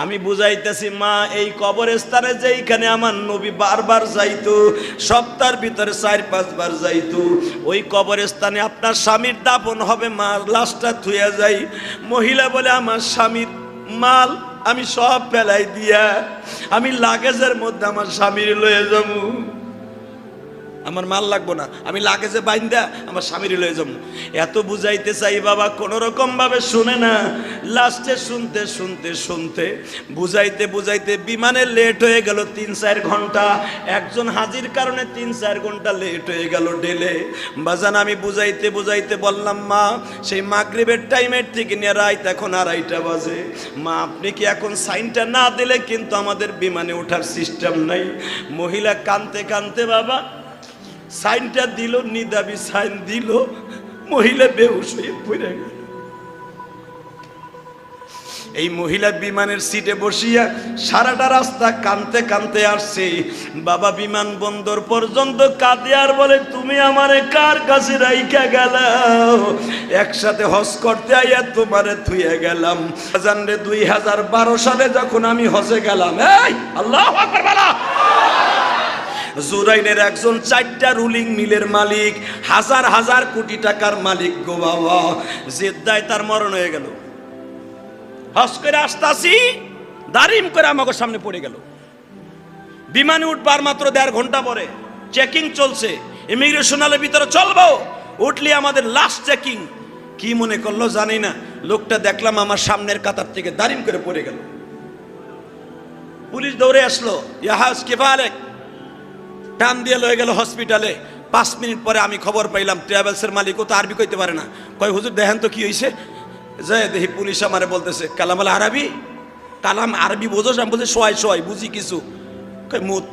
আমি বুঝাইতেছি মা, এই কবরস্থানে যেইখানে আমার নবী বারবার যাইতো, সপ্তাহের ভিতরে 4-5 বার যাইতো, ওই কবরস্থানে আপনার স্বামীর দাফন হবে, মা লাশটা থুয়া যাই। মহিলা বলে আমার স্বামীর মাল আমি সব ফেলাই দিয়া আমি লাগেজের মধ্যে আমার স্বামীর লয়ে যাবো। আমার মাল লাগবো না, আমি লাগেজে বাইন্দা আমার স্বামীর লয়ে যাবো। এত বুঝাইতে চাই বাবা, কোনো রকম ভাবে শুনে না। লাস্টে শুনতে শুনতে শুনতে বুঝাইতে বুঝাইতে বিমানে লেট হয়ে গেল 3-4 ঘন্টা। একজন হাজির কারণে 3-4 ঘন্টা লেট হয়ে গেল ডেলে। বাজান আমি বুঝাইতে বুঝাইতে বললাম মা, সেই মাগরিবের টাইমের থেকে নিয়ে রাত এখন 2:30 বাজে। মা আপনি কি এখন সাইনটা না দিলে কিন্তু আমাদের বিমানে ওঠার সিস্টেম নাই। মহিলা কানতে কানতে বাবা সাইনটা দিল, নিদাবি সাইন দিল, মহিলা বেহুশ হয়ে পড়ে গেল। এই মহিলা বিমানের সিটে বসিয়া সারাটা রাস্তা কানতে কানতে আসছে বাবা। বিমানবন্দর পর্যন্ত কাঁদে আর বলে, তুমি আমারে কার কাছে রাইখা গেলাও? একসাথে হজ করতে আইয়া তোমারে থুয়ে গেলাম। জানলে 2012 সালে যখন আমি হজে গেলাম, এই আল্লাহু আকবার বলা, জুরাইনের একজন 4টা রুলিং মিলের মালিক, হাজার হাজার কোটি টাকার মালিক গো বাবা, জেদ্দায় তার মরণ হয়ে গেল। হজ করে আসতাছি, দাঁড়িম করে আমাকে সামনে পড়ে গেল। বিমানে উঠবার মাত্র 1.5 ঘন্টা পরে চেকিং চলছে, ইমিগ্রেশনালের ভিতরে চলবো, উঠলি আমাদের লাস্ট চেকিং। কি মনে করলো জানি না, লোকটা দেখলাম আমার সামনের কাতার থেকে দাঁড়িম করে পড়ে গেল। পুলিশ দৌড়ে আসলো, ইয়াহাজ কিফালেক, টান দিয়ে লয়ে গেল হসপিটালে। 5 মিনিট পরে আমি খবর পাইলাম ট্রাভেলসের মালিক, ও তো আরবি কইতে পারে না, কয় হুজুর দেখেন তো কি হয়েছে। যে দেখি পুলিশ আমারে বলতেছে কালাম আল আরবি, কালাম আরবি বোঝোস? আমি বলছি সোয়াই সোয়াই বুঝি কিছু। কয় মুত,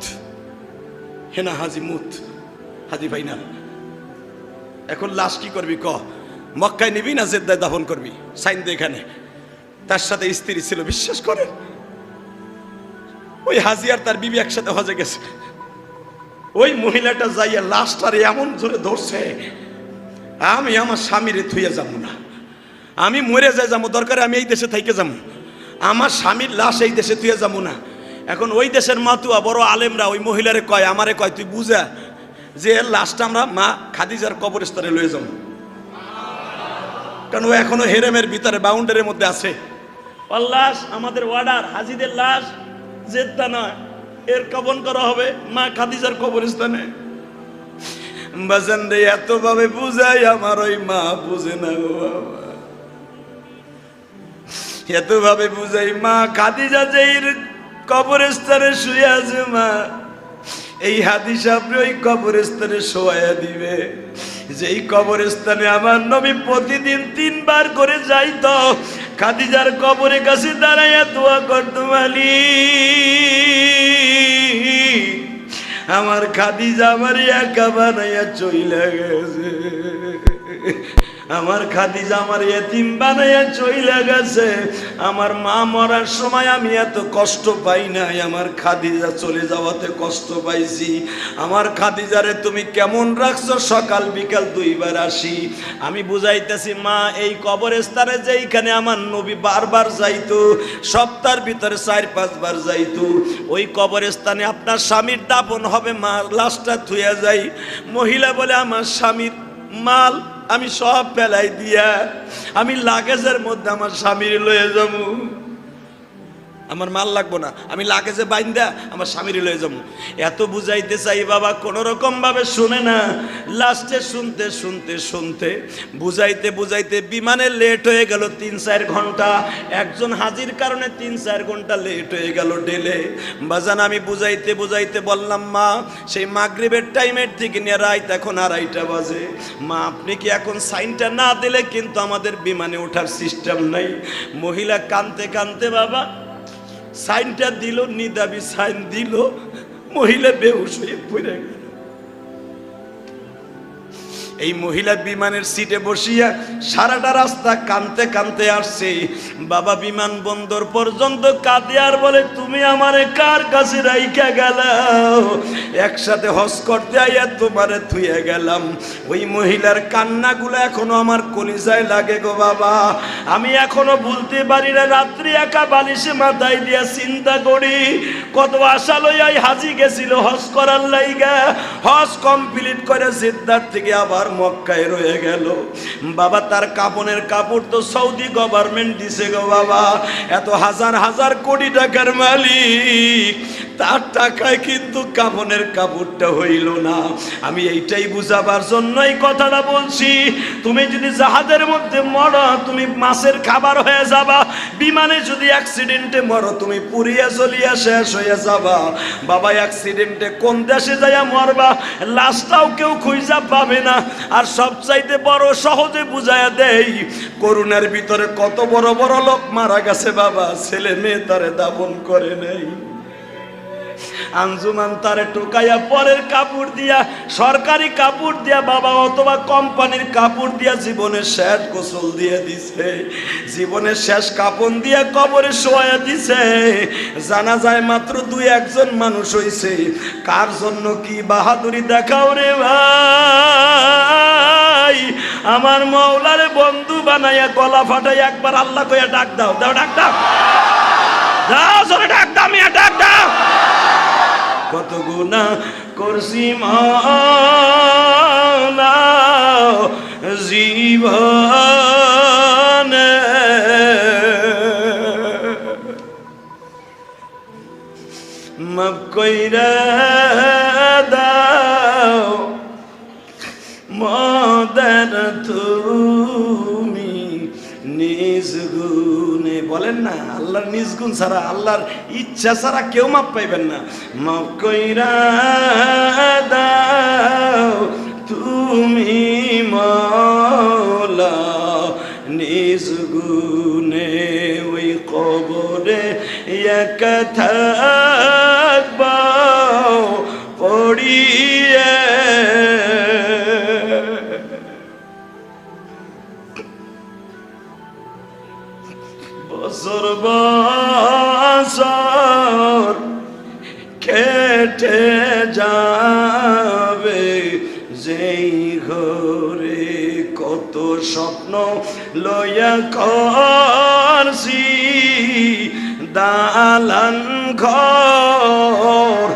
হেনা হাজি মুত, হাজি ভাই না। এখন লাশ কি করবি ক? মক্কায় নিবি না জেদ্দায় দাফন করবি? সাইন দে এখানে। তার সাথে স্ত্রী ছিল, বিশ্বাস করেন ওই হাজি আর তার বিবি একসাথে হজে গেছে। ওই মহিলাটা যাইয়া লাশটারে এমন জোরে ধরছে, আমি আমার স্বামীরে থুয়ে যাবো না, আমি মরে যাই যাবো, দরকারে আমি এই দেশে থাইকে যাবো, আমার স্বামীর লাশ এই দেশে থুয়ে যাবো না। এখন ওই দেশের মাতুয়া বড় আলেমরা ওই মহিলারে কয়, আমারে কয় তুই বুঝা যে লাশটা আমরা মা খাদিজার কবরস্থানে লয়ে যাবো, কারণ ও এখনো হেরেমের ভিতরে বাউন্ডারির মধ্যে আছে। ওর লাশ আমাদের ওয়ার্ডার, হাজিদের লাশ জেদ্দা নয়, এর কবর করা হবে মা খাদিজার কবরস্থানে। বাজান রে, এত ভাবে বুঝাই আমার ওই মা বুঝে না গো বাবা, এত ভাবে বুঝাই। মা খাদিজা যেই কবরস্থানে শুয়ে আছে, মা এই হাদিস আপনি ওই কবরস্থানে শোয়া দিবে, যেই কবরস্থানে আমার নবী প্রতিদিন 3 বার করে যাইতো। খাদিজার কবরের কাছে দাঁড়াইয়া দোয়া করতো, মালিক আমার খাদিজা আমার একা বানাইয়া চইলা গেছে, আমার খাদিজা আমার এতিম বানাইয়া চইলা গেছে। আমার মা মরার সময় আমি এত কষ্ট পাই নাই, আমার খাদিজা চলে যাওয়াতে কষ্ট পাইছি। আমার খাদিজারে তুমি কেমন রাখছো? সকাল বিকাল 2 বার আসি। আমি বুঝাইতেছি মা, এই কবরস্থানে যেইখানে আমার নবী বারবার যাইতো, সপ্তাহের ভিতরে 4-5 বার যাইতো, ওই কবরস্থানে আপনার স্বামীর দাফন হবে, মা লাশটা থুয়া যাই। মহিলা বলে আমার স্বামীর মাল আমি সব ফেলাই দিয়া আমি লাগেজের মধ্যে আমার স্বামীর লয়ে যাবো। আমার মাল লাগবো না, আমি লাগেজে বাইন্দা আমার স্বামীর লয়ে যাবো। এত বুঝাইতে চাই বাবা, কোনো রকম ভাবে শুনে না। লাস্টে শুনতে শুনতে শুনতে বুঝাইতে বুঝাইতে বিমানে লেট হয়ে গেল 3-4 ঘন্টা। একজন হাজির কারণে 3-4 ঘন্টা লেট হয়ে গেল ডেলে। বাজান আমি বুঝাইতে বুঝাইতে বললাম মা, সেই মাগরিবের টাইমের থেকে নিয়ে রাত এখন 2:30 বাজে। মা আপনি কি এখন সাইনটা না দিলে কিন্তু আমাদের বিমানে ওঠার সিস্টেম নাই। মহিলা কানতে কানতে বাবা সাইনটা দিল, নিদাবি সাইন দিল, মহিলা বেহুশ হয়ে পড়ে গেল। এই মহিলা বিমানের সিটে বসিয়া সারাটা রাস্তা কানতে কানতে আসছে। বাবা বিমানবন্দর পর্যন্ত কাঁদে আর বলে, তুমি আমারে কার কাছে রাইখা গেলাও? একসাথে হজ করতে আইয়া তোমারে থুইয়া গেলাম। ওই মহিলার কান্নাগুলো এখনো আমার কলিজায় লাগে গো বাবা। আমি এখনো ভুলতে পারি না, রাত্রি একা বালিশে মাথায় দিয়া চিন্তা করি কত আশা লইয়াই হাজি গেছিল হজ করার লাইগা। হজ কমপ্লিট করে জিদ্দার থেকে আবার মক্কায় রয়ে গেল। বাবা তার কাপনের কাপড় তো সৌদি গভর্নমেন্ট দিছে গো বাবা। এত হাজার হাজার কোটি টাকার মালিক, তার টাকায় কিন্তু কাপনের কাপড়টা হইল না। আমি এইটাই বুঝাবার জন্যই কথাটা বলছি। তুমি যদি জাহাজের মধ্যে মরো, তুমি মাছের খাবার হয়ে যাবা। বিমানে যদি অ্যাক্সিডেন্টে মরো, তুমি পুড়িয়া চলিয়া শেষ হয়ে যাবা। বাবা অ্যাক্সিডেন্টে কোন দেশে যাইয়া মরবা, লাশটাও কেউ খুঁজা পাবে না। আর সবচাইতে বড় সহজে বুঝাইয়া দেই, করোনার ভিতরে কত বড় বড় লোক মারা গেছে বাবা, ছেলে মেয়ে তারে দাফন করে নাই। আঞ্জুমান তারে টোকাইয়া পরের কাপড় দিয়া, সরকারি কাপড় দিয়া বাবা অথবা কোম্পানির কাপড় দিয়া জীবনের শেষ গোসল দিয়ে দিছে, জীবনের শেষ কাপন দিয়া কবরে শোয়া দিছে। জানা যায় মাত্র 2-1 মানুষ হইছে। কার জন্য কি বাহাদুরি দেখাও রে ভাই। আমার মওলারে বন্ধু বানাইয়া গলা ফাটাই একবার আল্লাহ কইয়া ডাক দাও, দাও ডাক দাও, দাও জোরে ডাক দাও, মিয়া ডাক দাও। কত গুনাহ করছি মাওলা জীবনে, মাফ কইরা দাও মদের তুমি নিজ গুণে। বলেন না, আল্লাহর নিজ গুণ ছাড়া, আল্লাহর ইচ্ছা ছাড়া কেউ মাপ পাইবেন না। মাফ কইরা দাও তুমি মাওলা নিজ গুণে, ওই কবরে একা থাকবা পড়িয়ে। বছর বছর কেটে যাবে যেই ঘরে, কত স্বপ্ন লইয়া করছি দালান ঘর,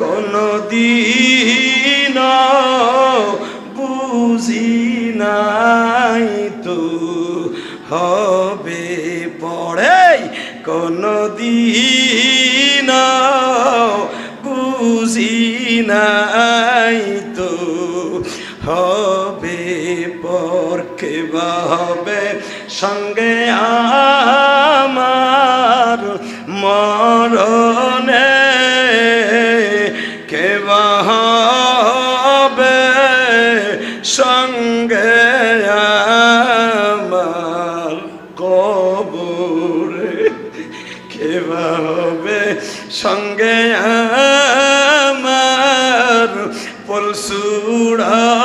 কোনদিন বুঝি নাই তো হবে পড়ে, কোনদিন বুঝি নাই তো হবে পর। কেবা হবে সঙ্গে আমার মরণে, কেবা হবে সঙ্গে আমার কবরে, কেবা হবে সঙ্গে আমার পলসুড়াতে